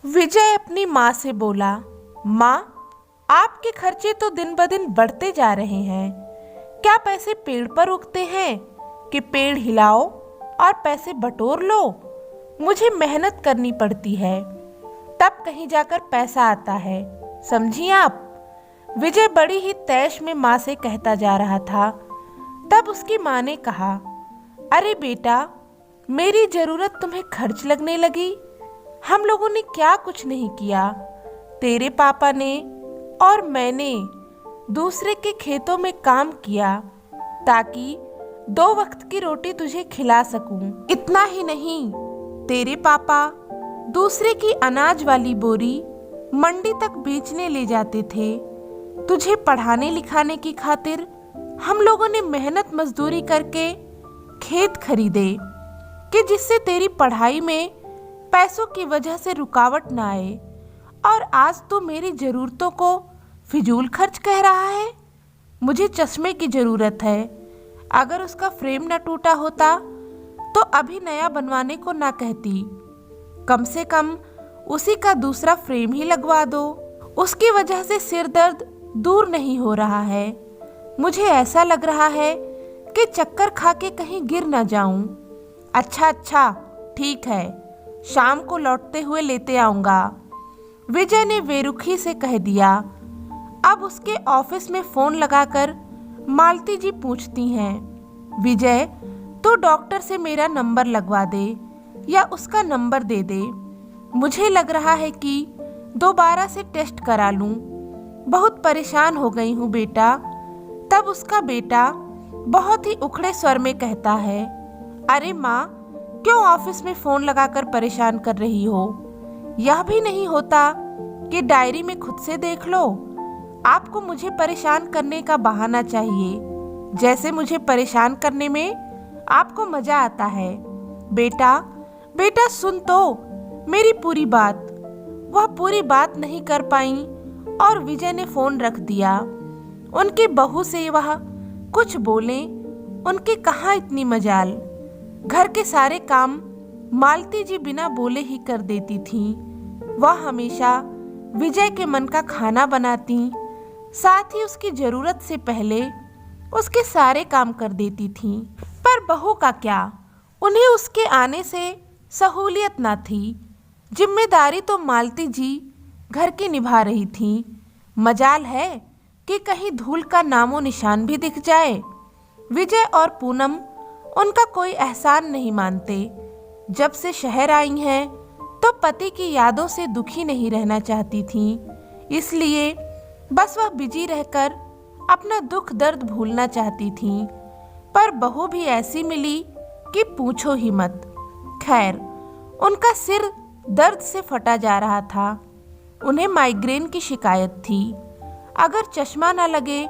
विजय अपनी माँ से बोला, माँ, आपके खर्चे तो दिन ब दिन बढ़ते जा रहे हैं। क्या पैसे पेड़ पर उगते हैं कि पेड़ हिलाओ और पैसे बटोर लो? मुझे मेहनत करनी पड़ती है, तब कहीं जाकर पैसा आता है, समझी आप? विजय बड़ी ही तैश में माँ से कहता जा रहा था। तब उसकी माँ ने कहा, अरे बेटा, मेरी जरूरत तुम्हें खर्च लगने लगी? हम लोगों ने क्या कुछ नहीं किया। तेरे पापा ने और मैंने दूसरे के खेतों में काम किया ताकि 2 वक्त की रोटी तुझे खिला सकूं। इतना ही नहीं, तेरे पापा दूसरे की अनाज वाली बोरी मंडी तक बेचने ले जाते थे। तुझे पढ़ाने लिखाने की खातिर हम लोगों ने मेहनत मजदूरी करके खेत खरीदे कि जिससे तेरी पढ़ाई में पैसों की वजह से रुकावट ना आए। और आज तो मेरी ज़रूरतों को फिजूल खर्च कह रहा है। मुझे चश्मे की ज़रूरत है, अगर उसका फ्रेम न टूटा होता तो अभी नया बनवाने को ना कहती। कम से कम उसी का दूसरा फ्रेम ही लगवा दो। उसकी वजह से सिर दर्द दूर नहीं हो रहा है। मुझे ऐसा लग रहा है कि चक्कर खा के कहीं गिर ना जाऊं। अच्छा, ठीक है, शाम को लौटते हुए लेते आऊँगा, विजय ने बेरुखी से कह दिया। अब उसके ऑफिस में फ़ोन लगाकर मालती जी पूछती हैं, विजय, तो डॉक्टर से मेरा नंबर लगवा दे या उसका नंबर दे दे। मुझे लग रहा है कि दोबारा से टेस्ट करा लूं। बहुत परेशान हो गई हूँ बेटा। तब उसका बेटा बहुत ही उखड़े स्वर में कहता है, अरे माँ, क्यों ऑफिस में फ़ोन लगाकर परेशान कर रही हो? यह भी नहीं होता कि डायरी में खुद से देख लो। आपको मुझे परेशान करने का बहाना चाहिए, जैसे मुझे परेशान करने में आपको मज़ा आता है। बेटा सुन तो मेरी पूरी बात। वह पूरी बात नहीं कर पाई और विजय ने फ़ोन रख दिया। उनकी बहू से वह कुछ बोले, उनकी कहाँ इतनी मजाल। घर के सारे काम मालती जी बिना बोले ही कर देती थीं। वह हमेशा विजय के मन का खाना बनाती, साथ ही उसकी ज़रूरत से पहले उसके सारे काम कर देती थीं। पर बहू का क्या, उन्हें उसके आने से सहूलियत ना थी। जिम्मेदारी तो मालती जी घर की निभा रही थीं। मजाल है कि कहीं धूल का नामो निशान भी दिख जाए। विजय और पूनम उनका कोई एहसान नहीं मानते। जब से शहर आई हैं तो पति की यादों से दुखी नहीं रहना चाहती थीं, इसलिए बस वह बिजी रहकर अपना दुख दर्द भूलना चाहती थीं। पर बहू भी ऐसी मिली कि पूछो ही मत। खैर, उनका सिर दर्द से फटा जा रहा था। उन्हें माइग्रेन की शिकायत थी। अगर चश्मा न लगे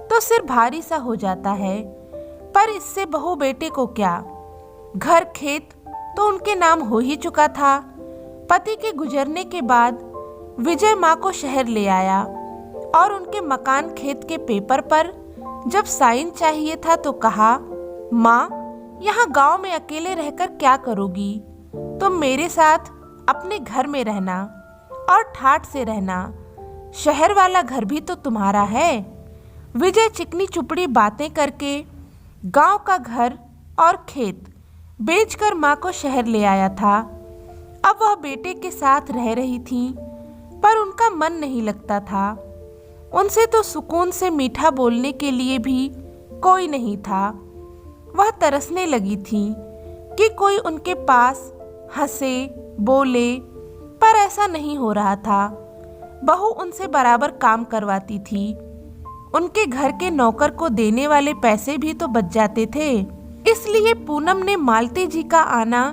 तो सिर भारी सा हो जाता है। पर इससे बहू बेटे को क्या, घर खेत तो उनके नाम हो ही चुका था। पति के गुजरने के बाद विजय माँ को शहर ले आया और उनके मकान खेत के पेपर पर जब साइन चाहिए था तो कहा, माँ, यहाँ गांव में अकेले रहकर क्या करोगी? तुम मेरे साथ अपने घर में रहना और ठाठ से रहना। शहर वाला घर भी तो तुम्हारा है। विजय चिकनी चुपड़ी बातें करके गांव का घर और खेत बेचकर माँ को शहर ले आया था। अब वह बेटे के साथ रह रही थी, पर उनका मन नहीं लगता था। उनसे तो सुकून से मीठा बोलने के लिए भी कोई नहीं था। वह तरसने लगी थी कि कोई उनके पास हंसे बोले, पर ऐसा नहीं हो रहा था। बहू उनसे बराबर काम करवाती थी। उनके घर के नौकर को देने वाले पैसे भी तो बच जाते थे। इसलिए पूनम ने मालती जी का आना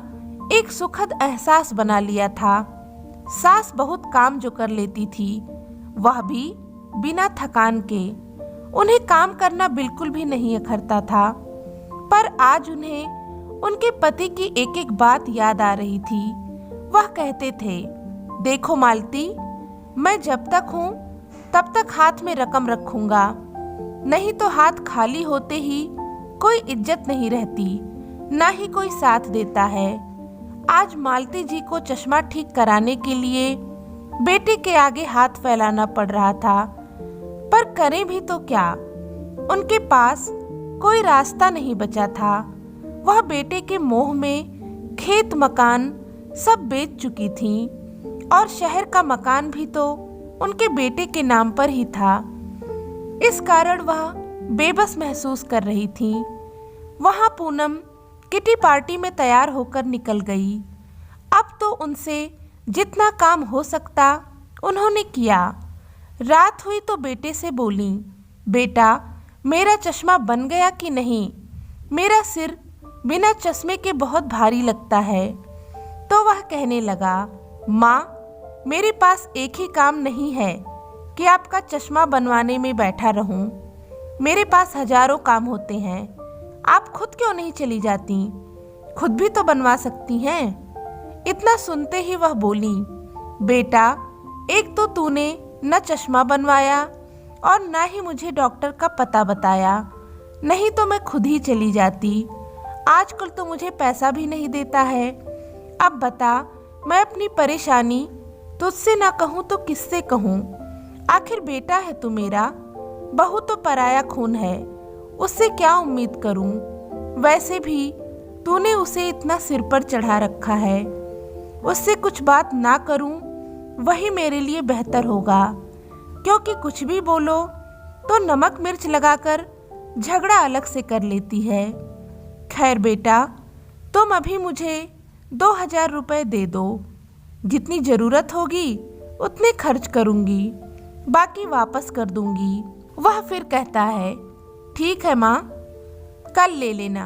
एक सुखद एहसास बना लिया था। सास बहुत काम जो कर लेती थी, वह भी बिना थकान के। उन्हें काम करना बिल्कुल भी नहीं अखरता था। पर आज उन्हें उनके पति की एक एक बात याद आ रही थी। वह कहते थे, देखो मालती, मैं जब तक हूँ तब तक हाथ में रकम रखूंगा, नहीं तो हाथ खाली होते ही कोई इज्जत नहीं रहती, ना ही कोई साथ देता है। आज मालती जी को चश्मा ठीक कराने के लिए बेटे के आगे हाथ फैलाना पड़ रहा था, पर करें भी तो क्या। उनके पास कोई रास्ता नहीं बचा था। वह बेटे के मोह में खेत मकान सब बेच चुकी थी और शहर का मकान भी तो उनके बेटे के नाम पर ही था। इस कारण वह बेबस महसूस कर रही थी। वहां पूनम किटी पार्टी में तैयार होकर निकल गई। अब तो उनसे जितना काम हो सकता उन्होंने किया। रात हुई तो बेटे से बोली, बेटा मेरा चश्मा बन गया कि नहीं? मेरा सिर बिना चश्मे के बहुत भारी लगता है। तो वह कहने लगा, माँ मेरे पास एक ही काम नहीं है कि आपका चश्मा बनवाने में बैठा रहूं। मेरे पास हजारों काम होते हैं। आप खुद क्यों नहीं चली जाती? खुद भी तो बनवा सकती हैं। इतना सुनते ही वह बोली, बेटा एक तो तूने न चश्मा बनवाया और ना ही मुझे डॉक्टर का पता बताया, नहीं तो मैं खुद ही चली जाती। आजकल तो मुझे पैसा भी नहीं देता है। अब बता, मैं अपनी परेशानी तुझसे ना कहूँ तो किससे कहूँ? आखिर बेटा है तू मेरा, बहू तो पराया खून है, उससे क्या उम्मीद करूँ? वैसे भी तूने उसे इतना सिर पर चढ़ा रखा है, उससे कुछ बात ना करूँ वही मेरे लिए बेहतर होगा, क्योंकि कुछ भी बोलो तो नमक मिर्च लगाकर झगड़ा अलग से कर लेती है। खैर बेटा, तुम अभी मुझे 2000 रुपये दे दो। जितनी ज़रूरत होगी उतने खर्च करूँगी, बाकी वापस कर दूँगी। वह फिर कहता है, ठीक है माँ, कल ले लेना।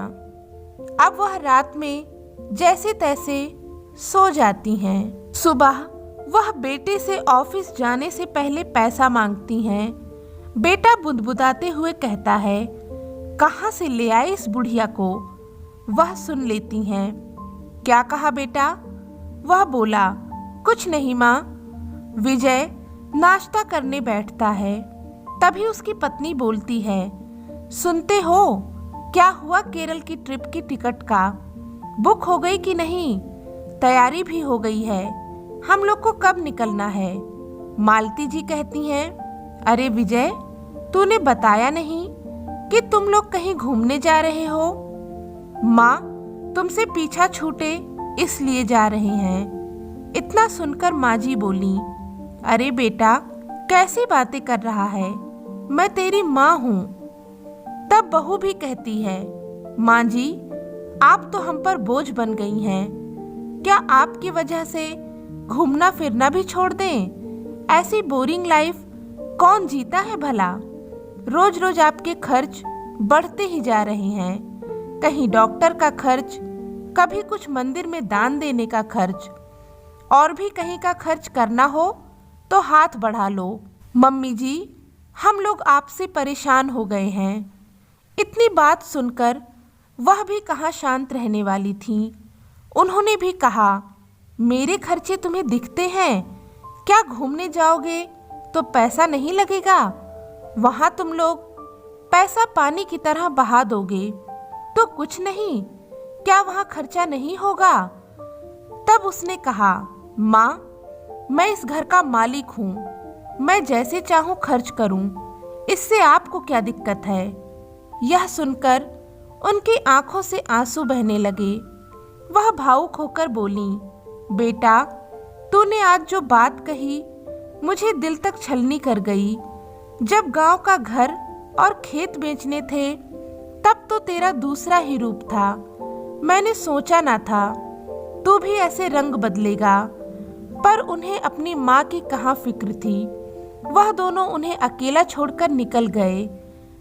अब वह रात में जैसे तैसे सो जाती हैं। सुबह वह बेटे से ऑफिस जाने से पहले पैसा मांगती हैं। बेटा बुदबुदाते हुए कहता है, कहाँ से ले आए इस बुढ़िया को? वह सुन लेती हैं। क्या कहा बेटा? वह बोला, कुछ नहीं माँ। विजय नाश्ता करने बैठता है, तभी उसकी पत्नी बोलती है, सुनते हो क्या हुआ केरल की ट्रिप की टिकट का? बुक हो गई कि नहीं? तैयारी भी हो गई है, हम लोग को कब निकलना है? मालती जी कहती हैं, अरे विजय, तूने बताया नहीं कि तुम लोग कहीं घूमने जा रहे हो? माँ तुमसे पीछा छूटे इसलिए जा रहे हैं। इतना सुनकर माँ जी बोली, अरे बेटा कैसी बातें कर रहा है, मैं तेरी माँ हूँ। तब बहू भी कहती है, माँ जी आप तो हम पर बोझ बन गई हैं। क्या आपकी वजह से घूमना फिरना भी छोड़ दें? ऐसी बोरिंग लाइफ कौन जीता है भला? रोज रोज आपके खर्च बढ़ते ही जा रहे हैं। कहीं डॉक्टर का खर्च, कभी कुछ मंदिर में दान देने का खर्च, और भी कहीं का खर्च करना हो तो हाथ बढ़ा लो। मम्मी जी हम लोग आपसे परेशान हो गए हैं। इतनी बात सुनकर वह भी कहाँ शांत रहने वाली थी। उन्होंने भी कहा, मेरे खर्चे तुम्हें दिखते हैं? क्या घूमने जाओगे तो पैसा नहीं लगेगा? वहाँ तुम लोग पैसा पानी की तरह बहा दोगे तो कुछ नहीं, क्या वहाँ खर्चा नहीं होगा? तब उसने कहा, माँ मैं इस घर का मालिक हूँ, मैं जैसे चाहूँ खर्च करूँ, इससे आपको क्या दिक्कत है? यह सुनकर उनकी आंखों से आंसू बहने लगे। वह भावुक होकर बोली, बेटा तूने आज जो बात कही मुझे दिल तक छलनी कर गई। जब गांव का घर और खेत बेचने थे तब तो तेरा दूसरा ही रूप था। मैंने सोचा ना था तू भी ऐसे रंग बदलेगा, पर उन्हें अपनी माँ की कहाँ फिक्र थी। वह दोनों उन्हें अकेला छोड़कर निकल गए।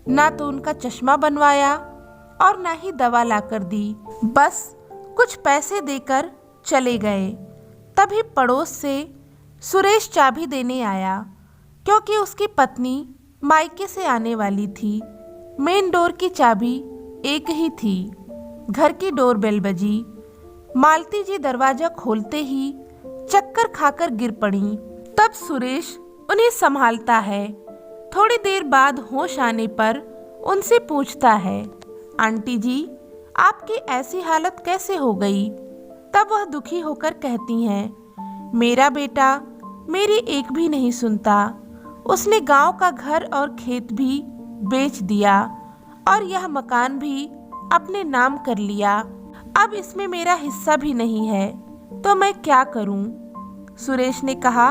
ना तो उनका चश्मा बनवाया और ना ही दवा लाकर दी, बस कुछ पैसे देकर चले गए। तभी पड़ोस से सुरेश चाबी देने आया, क्योंकि उसकी पत्नी मायके से आने वाली थी। मेन डोर की चाबी एक ही थी। घर की डोरबेल बजी। मालती जी दरवाजा खोलते ही चक्कर खाकर गिर पड़ी। तब सुरेश उन्हें संभालता है। थोड़ी देर बाद होश आने पर उनसे पूछता है, आंटी जी आपकी ऐसी हालत कैसे हो गई? तब वह दुखी होकर कहती हैं, मेरा बेटा मेरी एक भी नहीं सुनता। उसने गांव का घर और खेत भी बेच दिया और यह मकान भी अपने नाम कर लिया। अब इसमें मेरा हिस्सा भी नहीं है, तो मैं क्या करूं? सुरेश ने कहा,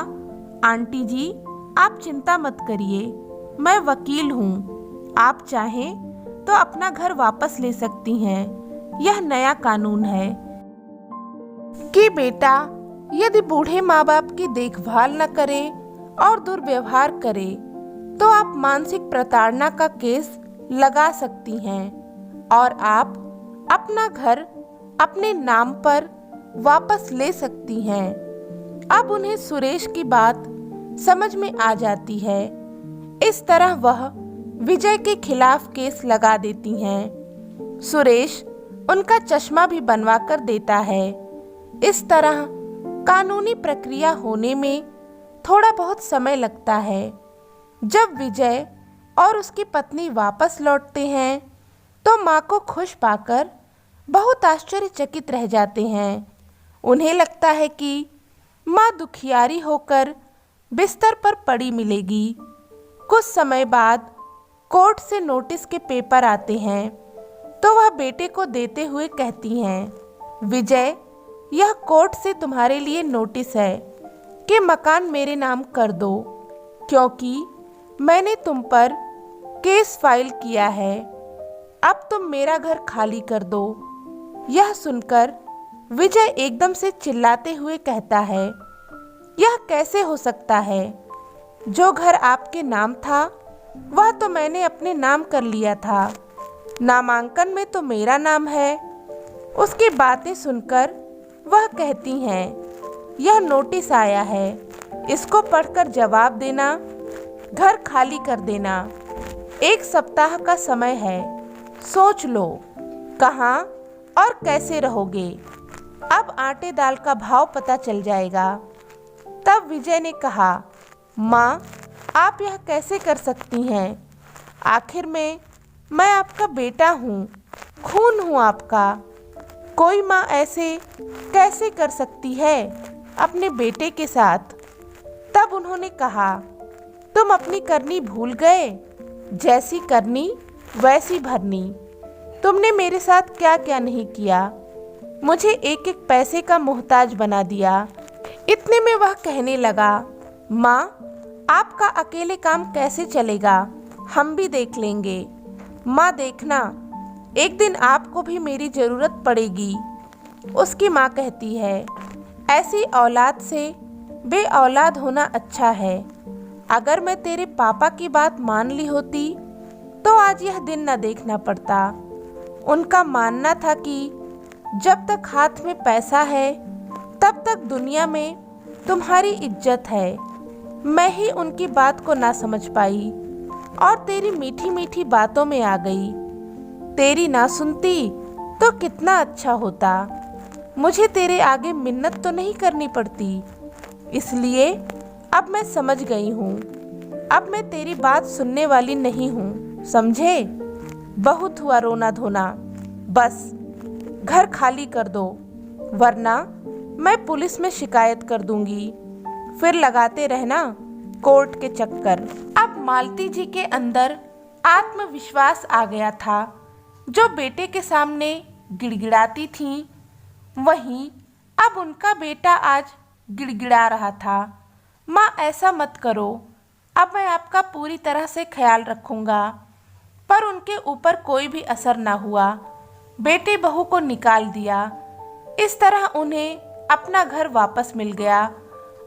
आंटी जी आप चिंता मत करिए, मैं वकील हूँ। आप चाहें तो अपना घर वापस ले सकती हैं। यह नया कानून है कि बेटा यदि बूढ़े माँ बाप की देखभाल न करे और दुर्व्यवहार करे तो आप मानसिक प्रताड़ना का केस लगा सकती हैं और आप अपना घर अपने नाम पर वापस ले सकती हैं। अब उन्हें सुरेश की बात समझ में आ जाती है। इस तरह वह विजय के खिलाफ केस लगा देती हैं। सुरेश उनका चश्मा भी बनवा कर देता है। इस तरह कानूनी प्रक्रिया होने में थोड़ा बहुत समय लगता है। जब विजय और उसकी पत्नी वापस लौटते हैं तो माँ को खुश पाकर बहुत आश्चर्यचकित रह जाते हैं। उन्हें लगता है कि माँ दुखियारी होकर बिस्तर पर पड़ी मिलेगी। कुछ समय बाद कोर्ट से नोटिस के पेपर आते हैं तो वह बेटे को देते हुए कहती हैं, विजय यह कोर्ट से तुम्हारे लिए नोटिस है कि मकान मेरे नाम कर दो, क्योंकि मैंने तुम पर केस फाइल किया है। अब तुम मेरा घर खाली कर दो। यह सुनकर विजय एकदम से चिल्लाते हुए कहता है, यह कैसे हो सकता है? जो घर आपके नाम था वह तो मैंने अपने नाम कर लिया था। नामांकन में तो मेरा नाम है। उसकी बातें सुनकर वह कहती हैं, यह नोटिस आया है, इसको पढ़कर जवाब देना, घर खाली कर देना। 1 सप्ताह का समय है, सोच लो कहाँ और कैसे रहोगे। अब आटे दाल का भाव पता चल जाएगा। तब विजय ने कहा, माँ आप यह कैसे कर सकती हैं? आखिर में मैं आपका बेटा हूँ, खून हूँ आपका। कोई माँ ऐसे कैसे कर सकती है अपने बेटे के साथ? तब उन्होंने कहा, तुम अपनी करनी भूल गए, जैसी करनी वैसी भरनी। तुमने मेरे साथ क्या क्या नहीं किया, मुझे एक एक पैसे का मोहताज बना दिया। इतने में वह कहने लगा, माँ आपका अकेले काम कैसे चलेगा, हम भी देख लेंगे। माँ देखना, एक दिन आपको भी मेरी ज़रूरत पड़ेगी। उसकी माँ कहती है, ऐसी औलाद से बे औलाद होना अच्छा है। अगर मैं तेरे पापा की बात मान ली होती तो आज यह दिन न देखना पड़ता। उनका मानना था कि जब तक हाथ में पैसा है तब तक दुनिया में तुम्हारी इज्जत है। मैं ही उनकी बात को ना समझ पाई और तेरी मीठी मीठी बातों में आ गई। तेरी ना सुनती तो कितना अच्छा होता। मुझे तेरे आगे मिन्नत तो नहीं करनी पड़ती। इसलिए अब मैं समझ गई हूँ, अब मैं तेरी बात सुनने वाली नहीं हूँ, समझे? बहुत हुआ रोना धोना, बस घर खाली कर दो, वरना मैं पुलिस में शिकायत कर दूंगी। फिर लगाते रहना कोर्ट के चक्कर। अब मालती जी के अंदर आत्मविश्वास आ गया था। जो बेटे के सामने गिड़गिड़ाती थीं, वहीं अब उनका बेटा आज गिड़गिड़ा रहा था। माँ ऐसा मत करो, अब मैं आपका पूरी तरह से ख्याल रखूँगा। पर उनके ऊपर कोई भी असर न हुआ। बेटे बहू को निकाल दिया। इस तरह उन्हें अपना घर वापस मिल गया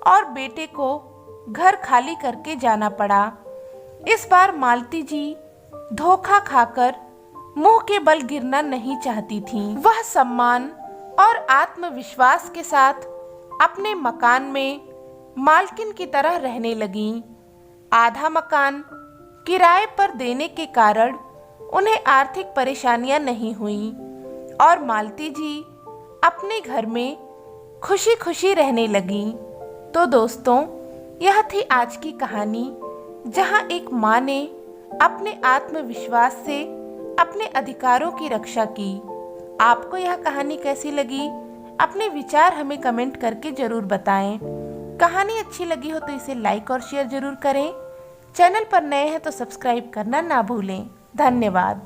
और बेटे को घर खाली करके जाना पड़ा। इस बार मालती जी धोखा खाकर मुंह के बल गिरना नहीं चाहती थीं। वह सम्मान और आत्मविश्वास के साथ अपने मकान में मालकिन की तरह रहने लगीं। आधा मकान किराए पर देने के कारण उन्हें आर्थिक परेशानियां नहीं हुईं और मालती जी अपने घर में खुशी खुशी रहने लगीं। तो दोस्तों, यह थी आज की कहानी, जहां एक माँ ने अपने आत्मविश्वास से अपने अधिकारों की रक्षा की। आपको यह कहानी कैसी लगी अपने विचार हमें कमेंट करके जरूर बताएं। कहानी अच्छी लगी हो तो इसे लाइक और शेयर जरूर करें। चैनल पर नए हैं तो सब्सक्राइब करना ना भूलें। धन्यवाद।